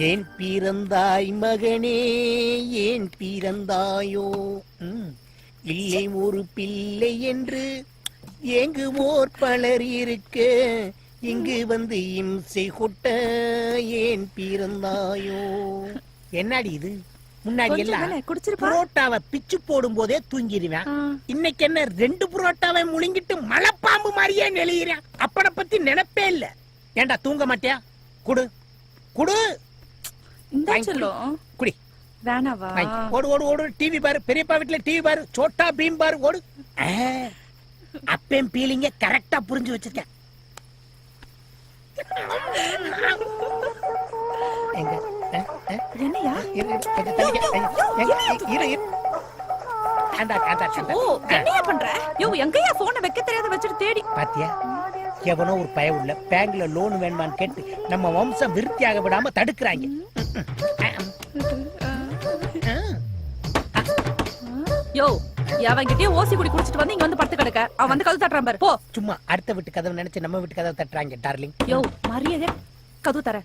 ஏன் பிறந்தாய் மகனே, ஏன் பிறந்தாயோ? இல்லை ஒரு பிள்ளை என்று ஏங்குவோர் பலர் இருக்க, இங்கு வந்து இம்சை கொட்ட ஏன் பிறந்தாயோ? என்னடி இது? முன்னாடி எல்லாம் புரோட்டாவை பிச்சு போடும் போதே தூங்கிடுவேன். இன்னைக்கு என்ன 2 புரோட்டாவை முழுங்கிட்டு மலைப்பாம்பு மாதிரியே நெளிகிறேன். அப்பட பத்தி நினைப்பே இல்ல. ஏண்டா தூங்க மாட்டியா? குடு குடு குடி. வேணாவா? ஓடு ஓடு ஓடு. டிவி பாரு, பெரியப்பா வீட்டுல டிவி பாரு, சோட்டா பீம் பாரு, ஓடு. அப்பேம் பீலிங்க கரெக்டா புரிஞ்சு வச்சிருக்கேன். என்னையா? என்னையா பண்ற? யோ, எங்கயா போனை வைக்க தெரியாத வச்சிட்டு தேடி பாத்தியா? எவனோ ஒரு பய உள்ள பேங்க்ல லோன் வேணுமான்னு கேட்டு நம்ம வம்சம் விருத்தியாக விடாம தடுக்கிறாங்க. யோ, அவங்கிட்டே ஓசி குடி குடிச்சிட்டு வந்து இங்க வந்து படுத்து கிடக்க. அவன் வந்து கதவு தட்டுறான் பாரு. போ. சும்மா அடுத்த வீட்டு கதவு நினைச்சு நம்ம வீட்டு கதவு தட்டுறாங்க டார்லிங். யோ, மரியாதை கதவு தர.